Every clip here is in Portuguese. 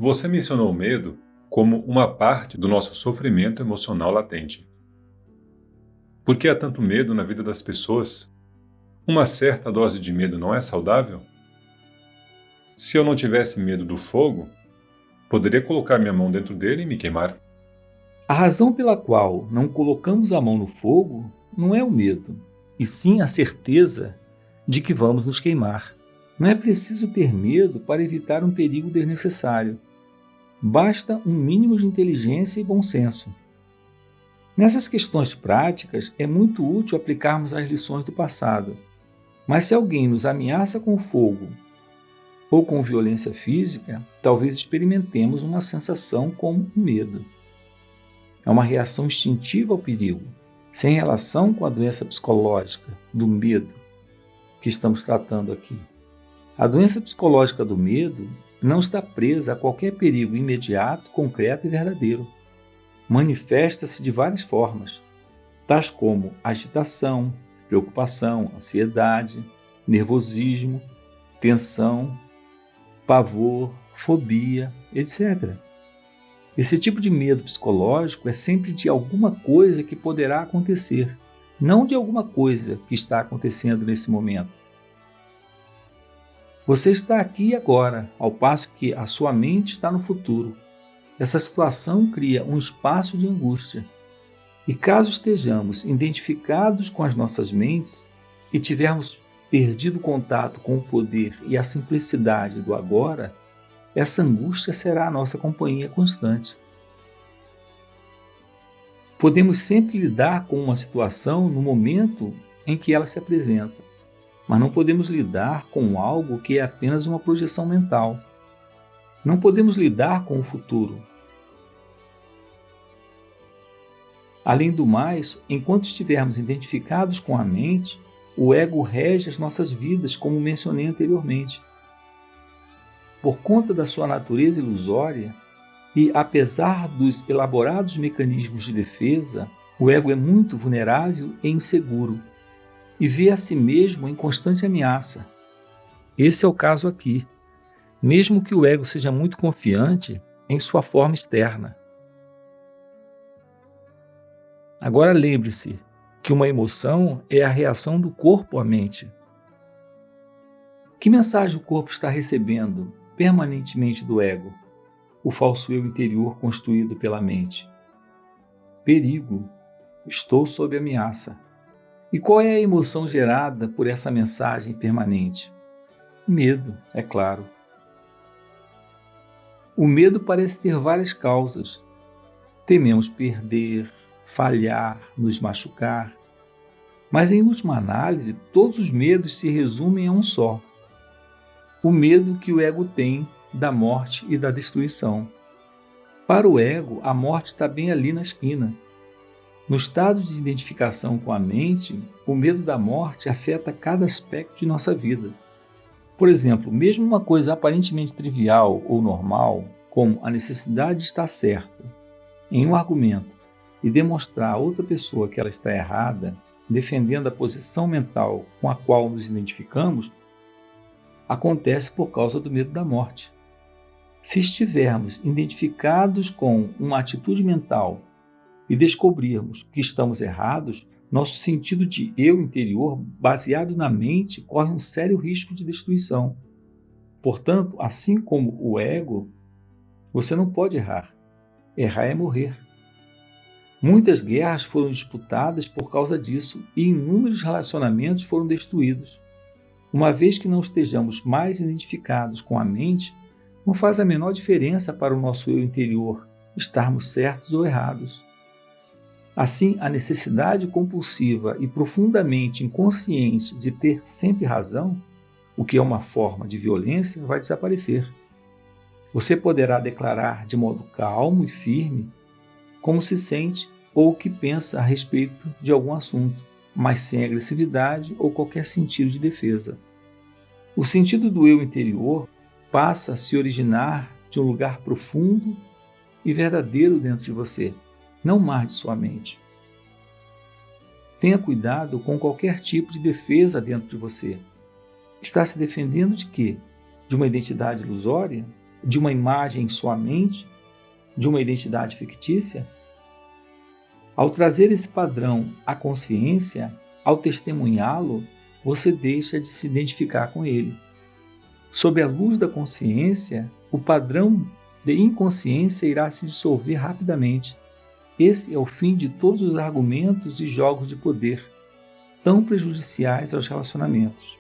Você mencionou o medo como uma parte do nosso sofrimento emocional latente. Por que há tanto medo na vida das pessoas? Uma certa dose de medo não é saudável? Se eu não tivesse medo do fogo, poderia colocar minha mão dentro dele e me queimar. A razão pela qual não colocamos a mão no fogo não é o medo, e sim a certeza de que vamos nos queimar. Não é preciso ter medo para evitar um perigo desnecessário. Basta um mínimo de inteligência e bom senso. Nessas questões práticas, é muito útil aplicarmos as lições do passado. Mas se alguém nos ameaça com fogo ou com violência física, talvez experimentemos uma sensação como o medo. É uma reação instintiva ao perigo, sem relação com a doença psicológica do medo que estamos tratando aqui. A doença psicológica do medo não está presa a qualquer perigo imediato, concreto e verdadeiro. Manifesta-se de várias formas, tais como agitação, preocupação, ansiedade, nervosismo, tensão, pavor, fobia, etc. Esse tipo de medo psicológico é sempre de alguma coisa que poderá acontecer, não de alguma coisa que está acontecendo nesse momento. Você está aqui e agora, ao passo que a sua mente está no futuro. Essa situação cria um espaço de angústia. E caso estejamos identificados com as nossas mentes e tivermos perdido contato com o poder e a simplicidade do agora, essa angústia será a nossa companhia constante. Podemos sempre lidar com uma situação no momento em que ela se apresenta, mas não podemos lidar com algo que é apenas uma projeção mental. Não podemos lidar com o futuro. Além do mais, enquanto estivermos identificados com a mente, o ego rege as nossas vidas, como mencionei anteriormente. Por conta da sua natureza ilusória, e apesar dos elaborados mecanismos de defesa, o ego é muito vulnerável e inseguro, e vê a si mesmo em constante ameaça. Esse é o caso aqui, mesmo que o ego seja muito confiante em sua forma externa. Agora lembre-se que uma emoção é a reação do corpo à mente. Que mensagem o corpo está recebendo permanentemente do ego, o falso eu interior construído pela mente? Perigo, estou sob ameaça. E qual é a emoção gerada por essa mensagem permanente? Medo, é claro. O medo parece ter várias causas. Tememos perder, falhar, nos machucar. Mas, em última análise, todos os medos se resumem a um só: o medo que o ego tem da morte e da destruição. Para o ego, a morte está bem ali na esquina. No estado de identificação com a mente, o medo da morte afeta cada aspecto de nossa vida. Por exemplo, mesmo uma coisa aparentemente trivial ou normal, como a necessidade de estar certa em um argumento e demonstrar a outra pessoa que ela está errada, defendendo a posição mental com a qual nos identificamos, acontece por causa do medo da morte. Se estivermos identificados com uma atitude mental e descobrirmos que estamos errados, nosso sentido de eu interior, baseado na mente, corre um sério risco de destruição. Portanto, assim como o ego, você não pode errar. Errar é morrer. Muitas guerras foram disputadas por causa disso e inúmeros relacionamentos foram destruídos. Uma vez que não estejamos mais identificados com a mente, não faz a menor diferença para o nosso eu interior estarmos certos ou errados. Assim, a necessidade compulsiva e profundamente inconsciente de ter sempre razão, o que é uma forma de violência, vai desaparecer. Você poderá declarar de modo calmo e firme como se sente ou o que pensa a respeito de algum assunto, mas sem agressividade ou qualquer sentido de defesa. O sentido do eu interior passa a se originar de um lugar profundo e verdadeiro dentro de você, não mais de sua mente. Tenha cuidado com qualquer tipo de defesa dentro de você. Está se defendendo de quê? De uma identidade ilusória? de uma imagem em sua mente, de uma identidade fictícia? Ao trazer esse padrão à consciência, ao testemunhá-lo, você deixa de se identificar com ele. Sob a luz da consciência, o padrão de inconsciência irá se dissolver rapidamente. Esse é o fim de todos os argumentos e jogos de poder, tão prejudiciais aos relacionamentos.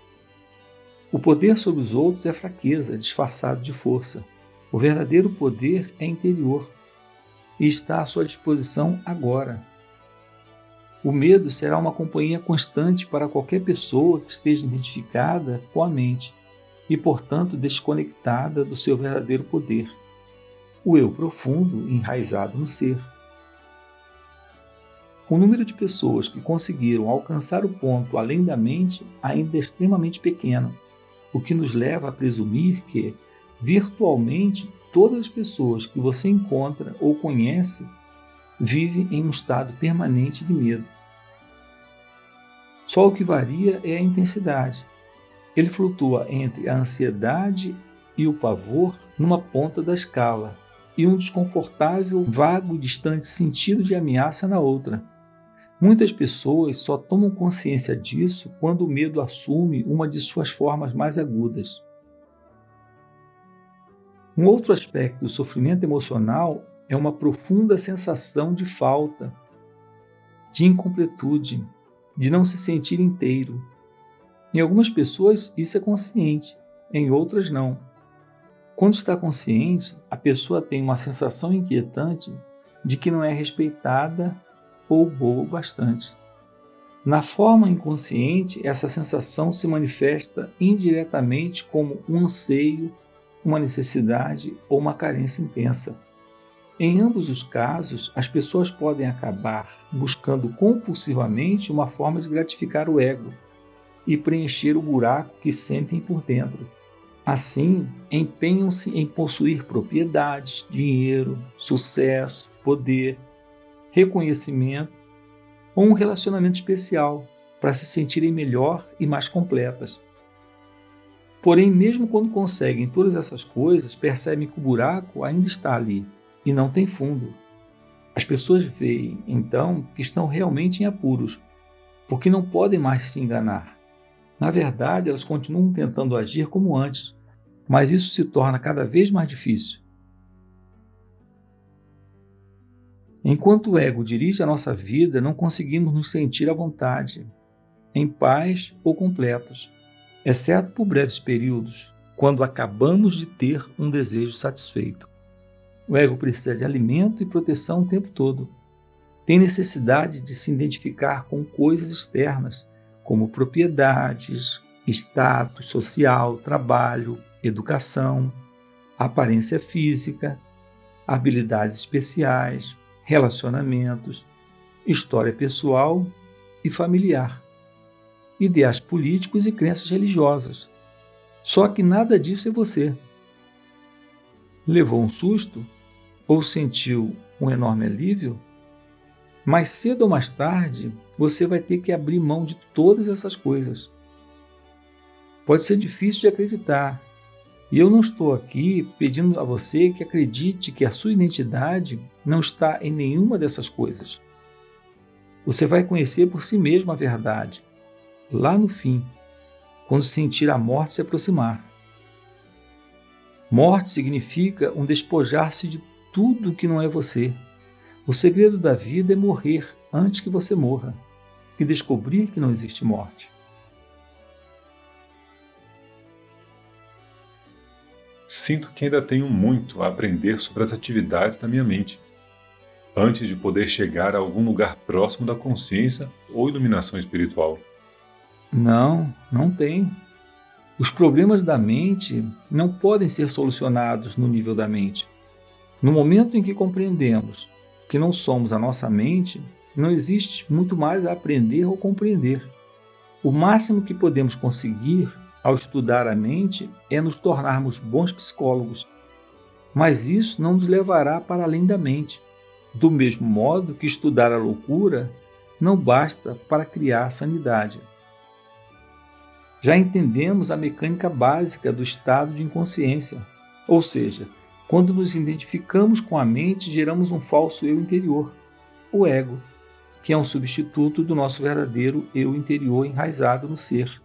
O poder sobre os outros é fraqueza, disfarçado de força. O verdadeiro poder é interior e está à sua disposição agora. O medo será uma companhia constante para qualquer pessoa que esteja identificada com a mente e, portanto, desconectada do seu verdadeiro poder, o eu profundo enraizado no ser. O número de pessoas que conseguiram alcançar o ponto além da mente ainda é extremamente pequeno, o que nos leva a presumir que, virtualmente, todas as pessoas que você encontra ou conhece vivem em um estado permanente de medo. Só o que varia é a intensidade. Ele flutua entre a ansiedade e o pavor numa ponta da escala e um desconfortável, vago e distante sentido de ameaça na outra. Muitas pessoas só tomam consciência disso quando o medo assume uma de suas formas mais agudas. Um outro aspecto do sofrimento emocional é uma profunda sensação de falta, de incompletude, de não se sentir inteiro. Em algumas pessoas isso é consciente, em outras não. Quando está consciente, a pessoa tem uma sensação inquietante de que não é respeitada ou boa o bastante. Na forma inconsciente, essa sensação se manifesta indiretamente como um anseio, uma necessidade ou uma carência intensa. Em ambos os casos, as pessoas podem acabar buscando compulsivamente uma forma de gratificar o ego e preencher o buraco que sentem por dentro. Assim, empenham-se em possuir propriedades, dinheiro, sucesso, poder, reconhecimento ou um relacionamento especial para se sentirem melhor e mais completas. Porém, mesmo quando conseguem todas essas coisas, percebem que o buraco ainda está ali e não tem fundo. As pessoas veem, então, que estão realmente em apuros, porque não podem mais se enganar. Na verdade, elas continuam tentando agir como antes, mas isso se torna cada vez mais difícil. Enquanto o ego dirige a nossa vida, não conseguimos nos sentir à vontade, em paz ou completos, exceto por breves períodos, quando acabamos de ter um desejo satisfeito. O ego precisa de alimento e proteção o tempo todo. Tem necessidade de se identificar com coisas externas, como propriedades, status social, trabalho, educação, aparência física, habilidades especiais, relacionamentos, história pessoal e familiar, ideais políticos e crenças religiosas. Só que nada disso é você. Levou um susto ou sentiu um enorme alívio? Mais cedo ou mais tarde, você vai ter que abrir mão de todas essas coisas. Pode ser difícil de acreditar, e eu não estou aqui pedindo a você que acredite que a sua identidade não está em nenhuma dessas coisas. Você vai conhecer por si mesmo a verdade, lá no fim, quando sentir a morte se aproximar. Morte significa um despojar-se de tudo que não é você. O segredo da vida é morrer antes que você morra e descobrir que não existe morte. Sinto que ainda tenho muito a aprender sobre as atividades da minha mente, antes de poder chegar a algum lugar próximo da consciência ou iluminação espiritual. Não tem. Os problemas da mente não podem ser solucionados no nível da mente. No momento em que compreendemos que não somos a nossa mente, não existe muito mais a aprender ou compreender. O máximo que podemos conseguir ao estudar a mente é nos tornarmos bons psicólogos, mas isso não nos levará para além da mente, do mesmo modo que estudar a loucura não basta para criar sanidade. Já entendemos a mecânica básica do estado de inconsciência. Ou seja, quando nos identificamos com a mente, geramos um falso eu interior, o ego, que é um substituto do nosso verdadeiro eu interior enraizado no ser.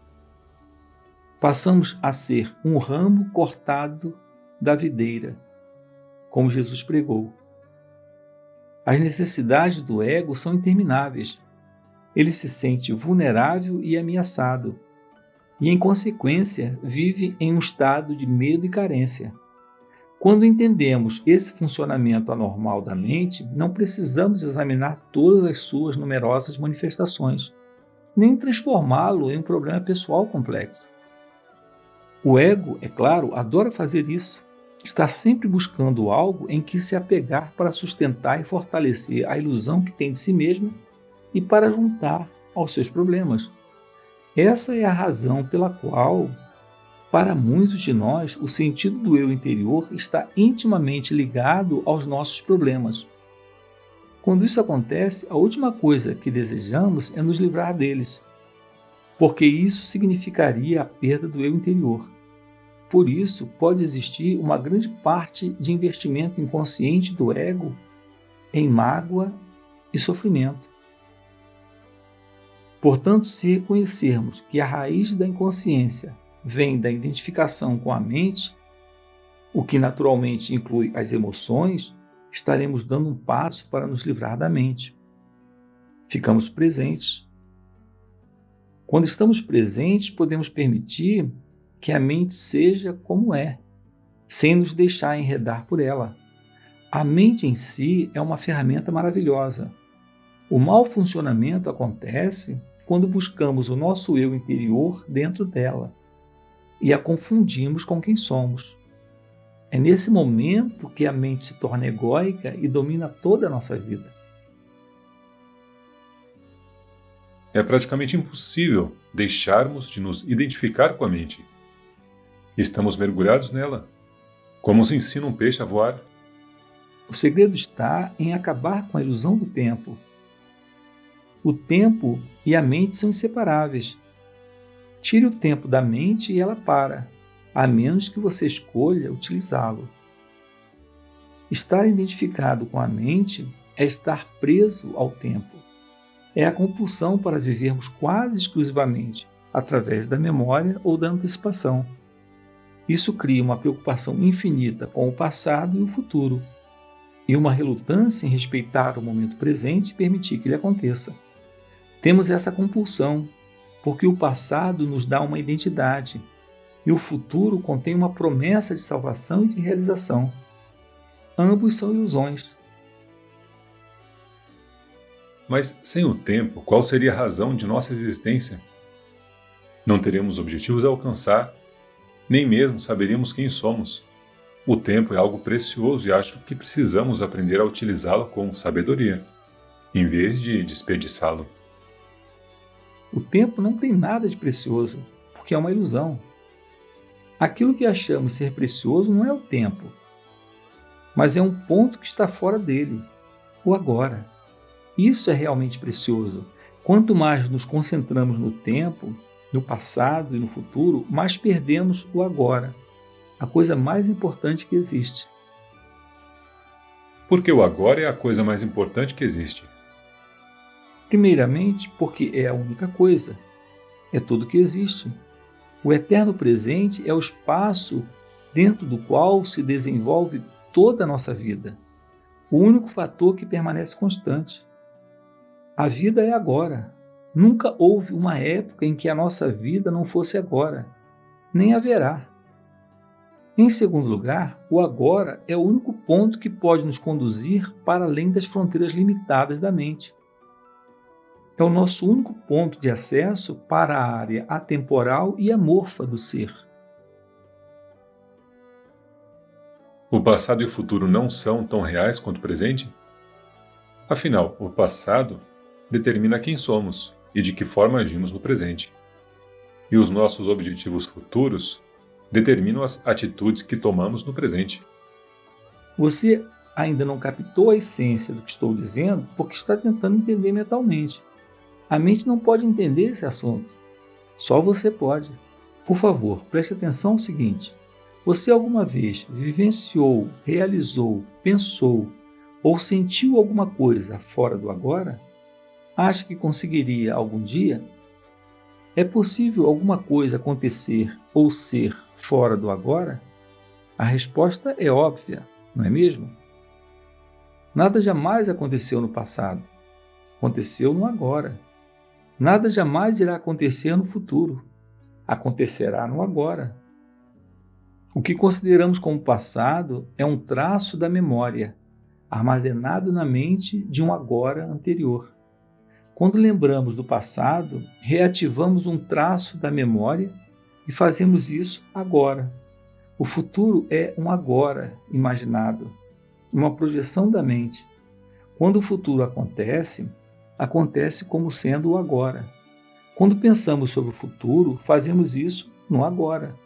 Passamos a ser um ramo cortado da videira, como Jesus pregou. As necessidades do ego são intermináveis. Ele se sente vulnerável e ameaçado, e, em consequência, vive em um estado de medo e carência. Quando entendemos esse funcionamento anormal da mente, não precisamos examinar todas as suas numerosas manifestações, nem transformá-lo em um problema pessoal complexo. O ego, é claro, adora fazer isso. Está sempre buscando algo em que se apegar para sustentar e fortalecer a ilusão que tem de si mesmo e para juntar aos seus problemas. Essa é a razão pela qual, para muitos de nós, o sentido do eu interior está intimamente ligado aos nossos problemas. Quando isso acontece, a última coisa que desejamos é nos livrar deles, porque isso significaria a perda do eu interior. Por isso, pode existir uma grande parte de investimento inconsciente do ego em mágoa e sofrimento. Portanto, se reconhecermos que a raiz da inconsciência vem da identificação com a mente, o que naturalmente inclui as emoções, estaremos dando um passo para nos livrar da mente. Ficamos presentes. Quando estamos presentes, podemos permitir que a mente seja como é, sem nos deixar enredar por ela. A mente em si é uma ferramenta maravilhosa. O mau funcionamento acontece quando buscamos o nosso eu interior dentro dela e a confundimos com quem somos. É nesse momento que a mente se torna egóica e domina toda a nossa vida. É praticamente impossível deixarmos de nos identificar com a mente. Estamos mergulhados nela, como se ensina um peixe a voar. O segredo está em acabar com a ilusão do tempo. O tempo e a mente são inseparáveis. Tire o tempo da mente e ela para, a menos que você escolha utilizá-lo. Estar identificado com a mente é estar preso ao tempo. É a compulsão para vivermos quase exclusivamente através da memória ou da antecipação. Isso cria uma preocupação infinita com o passado e o futuro, e uma relutância em respeitar o momento presente e permitir que ele aconteça. Temos essa compulsão, porque o passado nos dá uma identidade, e o futuro contém uma promessa de salvação e de realização. Ambos são ilusões. Mas sem o tempo, qual seria a razão de nossa existência? Não teríamos objetivos a alcançar, nem mesmo saberíamos quem somos. O tempo é algo precioso e acho que precisamos aprender a utilizá-lo com sabedoria, em vez de desperdiçá-lo. O tempo não tem nada de precioso, porque é uma ilusão. Aquilo que achamos ser precioso não é o tempo, mas é um ponto que está fora dele, o agora. Isso é realmente precioso. Quanto mais nos concentramos no tempo, no passado e no futuro, mais perdemos o agora, a coisa mais importante que existe. Porque o agora é a coisa mais importante que existe. Primeiramente, porque é a única coisa, é tudo que existe. O eterno presente é o espaço dentro do qual se desenvolve toda a nossa vida, o único fator que permanece constante. A vida é agora. Nunca houve uma época em que a nossa vida não fosse agora, nem haverá. Em segundo lugar, o agora é o único ponto que pode nos conduzir para além das fronteiras limitadas da mente. É o nosso único ponto de acesso para a área atemporal e amorfa do ser. O passado e o futuro não são tão reais quanto o presente? Afinal, o passado determina quem somos e de que forma agimos no presente. E os nossos objetivos futuros determinam as atitudes que tomamos no presente. Você ainda não captou a essência do que estou dizendo porque está tentando entender mentalmente. A mente não pode entender esse assunto. Só você pode. Por favor, preste atenção no seguinte. Você alguma vez vivenciou, realizou, pensou ou sentiu alguma coisa fora do agora? Acha que conseguiria algum dia? É possível alguma coisa acontecer ou ser fora do agora? A resposta é óbvia, não é mesmo? Nada jamais aconteceu no passado. Aconteceu no agora. Nada jamais irá acontecer no futuro. Acontecerá no agora. O que consideramos como passado é um traço da memória, armazenado na mente de um agora anterior. Quando lembramos do passado, reativamos um traço da memória e fazemos isso agora. O futuro é um agora imaginado, uma projeção da mente. Quando o futuro acontece, acontece como sendo o agora. Quando pensamos sobre o futuro, fazemos isso no agora.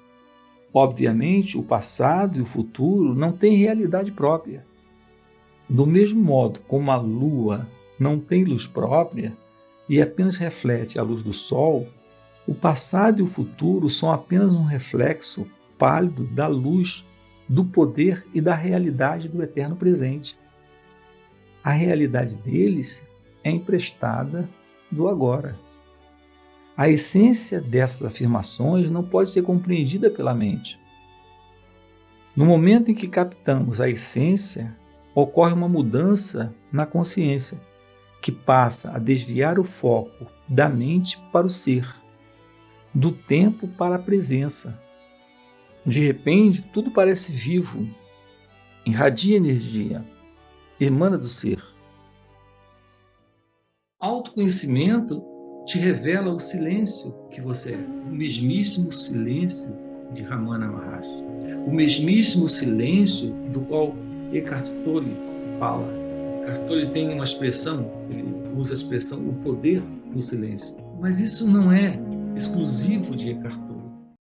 Obviamente, o passado e o futuro não têm realidade própria. Do mesmo modo como a lua não tem luz própria e apenas reflete a luz do sol, o passado e o futuro são apenas um reflexo pálido da luz, do poder e da realidade do eterno presente. A realidade deles é emprestada do agora. A essência dessas afirmações não pode ser compreendida pela mente. No momento em que captamos a essência, ocorre uma mudança na consciência, que passa a desviar o foco da mente para o ser, do tempo para a presença. De repente, tudo parece vivo, irradia energia, emana do ser. Autoconhecimento te revela o silêncio que você é, o mesmíssimo silêncio de Ramana Maharshi, o mesmíssimo silêncio do qual Eckhart Tolle fala. Eckhart Tolle tem uma expressão, ele usa a expressão o poder do silêncio, mas isso não é exclusivo de Eckhart Tolle.